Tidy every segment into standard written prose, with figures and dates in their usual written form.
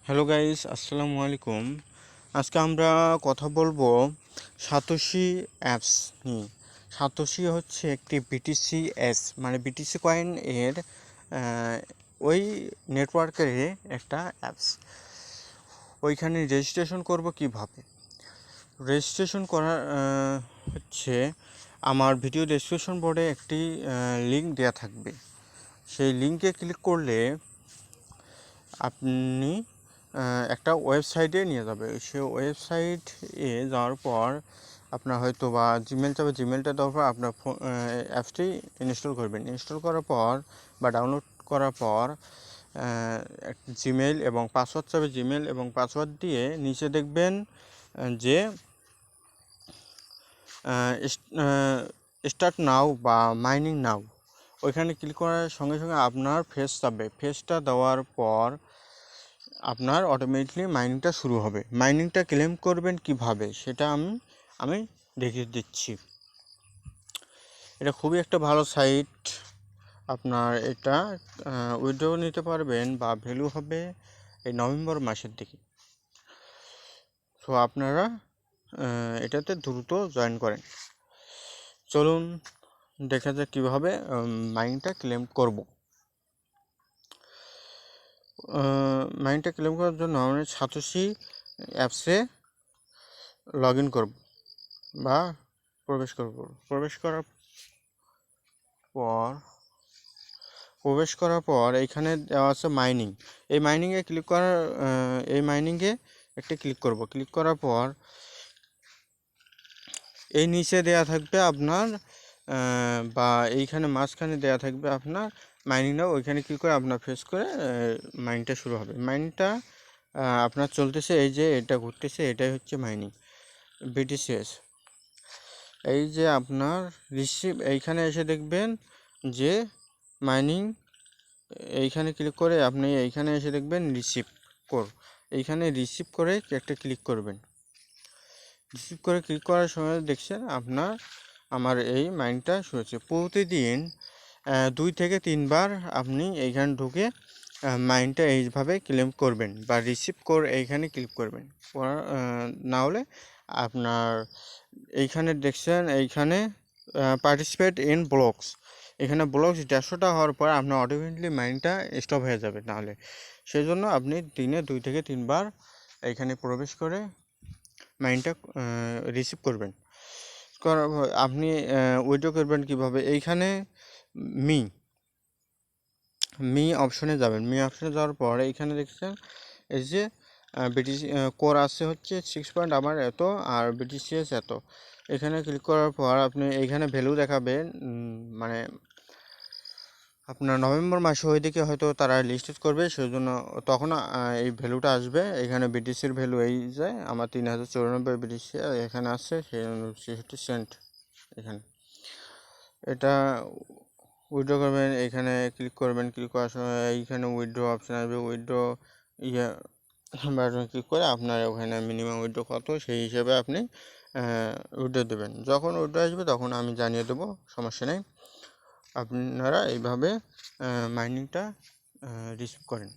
Hello guys, আসসালামু আলাইকুম। আজকে আমরা কথা বলবো সাতোশি অ্যাপস নিয়ে। সাতোশি হচ্ছে একটি বিটিসি মানে বিটিসি কয়েন এর ওই নেটওয়ার্কের একটা অ্যাপস। ওইখানে রেজিস্ট্রেশন করব কিভাবে? রেজিস্ট্রেশন করার হচ্ছে আমার ভিডিও ডেসক্রিপশন বোর্ডে একটি লিঙ্ক দেওয়া থাকবে। সেই লিঙ্কে ক্লিক করলে আপনি একটা ওয়েবসাইটে নিয়ে যাবে। সেই ওয়েবসাইটে যাওয়ার পর আপনার হয়তো বা জিমেল যাবে, জিমেলটা দেওয়ার পর আপনার অ্যাপসটি ইনস্টল করবেন। ইনস্টল করার পর বা ডাউনলোড করার পর জিমেল এবং পাসওয়ার্ড চাবে। জিমেল এবং পাসওয়ার্ড দিয়ে নিচে দেখবেন যে স্টার্ট নাও বা মাইনিং নাও, ওইখানে ক্লিক করার সঙ্গে সঙ্গে আপনার ফেস যাবে। ফেসটা দেওয়ার পর আপনার অটোমেটিকলি মাইনিংটা শুরু হবে। মাইনিংটা ক্লেম করবেন কিভাবে সেটা আমি দেখিয়ে দিচ্ছি। এটা খুবই একটা ভালো সাইট। আপনার এটা উইথড্র নিতে পারবেন বা ভ্যালু হবে এই নভেম্বর মাসের দিকে। সো আপনারা এটাতে দ্রুত জয়েন করেন। চলুন দেখা যাক কীভাবে মাইনিংটা ক্লেম করব। মাইনিংটা ক্লেম করার জন্য আমরা সাতোশি অ্যাপসে লগ ইন করব বা প্রবেশ করার পর এইখানে দেওয়া আছে মাইনিং। এই মাইনিংয়ে একটা ক্লিক করব। ক্লিক করার পর এই নিচে দেয়া থাকবে আপনার বা এইখানে মাঝখানে দেয়া থাকবে আপনার মাইনিংটা। ওইখানে ক্লিক করে আপনার ফেস করে মাইনিংটা শুরু হবে। মাইনিংটা আপনার চলতেছে, এই যে এটা ঘুরতেছে, এটাই হচ্ছে মাইনিং বিটিসিএস। এই যে আপনার রিসিভ, এইখানে এসে দেখবেন যে মাইনিং, এইখানে ক্লিক করে আপনি এইখানে এসে দেখবেন রিসিভ কর। এইখানে রিসিভ করে একটা ক্লিক করবেন। রিসিভ করে ক্লিক করার সময় দেখছেন আমার এই মাইনিংটা শুরু হচ্ছে। প্রতিদিন 2 থেকে 3 বার আপনি এইখানে ঢুকে মাইনিংটা এইভাবে ক্লেম করবেন বা রিসিভ করে এইখানে ক্লিক করবেন। না হলে আপনার এইখানে দেখছেন এইখানে পার্টিসিপেট ইন ব্লকস, এখানে ব্লকস 150টা হওয়ার পর আপনার অটোমেটিকলি মাইনিংটা স্টপ হয়ে যাবে। নাহলে সেই জন্য আপনি দিনে 2 থেকে 3 বার এইখানে প্রবেশ করে মাইনিংটা রিসিভ করবেন। আপনি উইথড্র করবেন কিভাবে? এইখানে মি অপশনে যাবেন। মি অপশনে যাওয়ার পর এইখানে দেখছেন এই যে বিটিসি কোর আছে হচ্ছে 6 পয়েন্ট, আমার এত, আর বিটিসিএস এত। এখানে ক্লিক করার পর আপনি এইখানে ভ্যালু দেখাবেন, মানে আপনার নভেম্বর মাসে ওইদিকে হয়তো তারা লিস্টেড করবে, সেই জন্য তখন এই ভ্যালুটা আসবে। এখানে বিটিসির ভ্যালু এই যে আমার 3094 বিটিসি এখানে আসছে, 66 সেন্ট। এখানে এটা উইথড্র করবেন, এখানে ক্লিক করবেন। ক্লিক করার সময় এইখানে উইথড্র অপশান আসবে। উইথড্র বাটনে ক্লিক করে আপনার ওখানে মিনিমাম উইথড্র কত সেই হিসেবে আপনি উইথড্র দেবেন। যখন উইথড্র আসবে তখন আমি জানিয়ে দেবো, সমস্যা নেই। আপনারা এইভাবে মাইনিংটা রিসিভ করেন।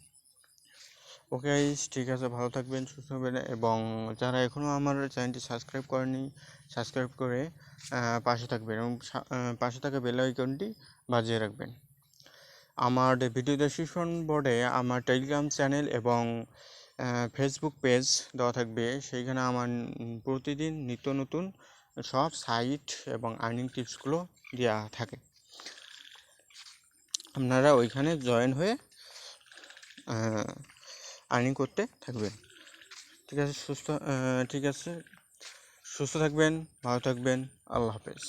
ওকে গাইস, ঠিক আছে, ভালো থাকবেন, সুস্থ থাকবেন, এবং যারা এখনও আমার চ্যানেলটি সাবস্ক্রাইব করেনি সাবস্ক্রাইব করে পাশে থাকবেন এবং পাশে থাকা বেল আইকনটি বাজিয়ে রাখবেন। আমার ভিডিও ডেসক্রিপশন বোর্ডে আমার টেলিগ্রাম চ্যানেল এবং ফেসবুক পেজ দেওয়া থাকবে। সেইখানে আমার প্রতিদিন নিত্য নতুন সব সাইট এবং আর্নিং টিপসগুলো দেওয়া থাকে। আপনারা ওইখানে জয়েন হয়ে আর্নিং করতে থাকবেন। ঠিক আছে, সুস্থ থাকবেন, ভালো থাকবেন। আল্লাহ হাফেজ।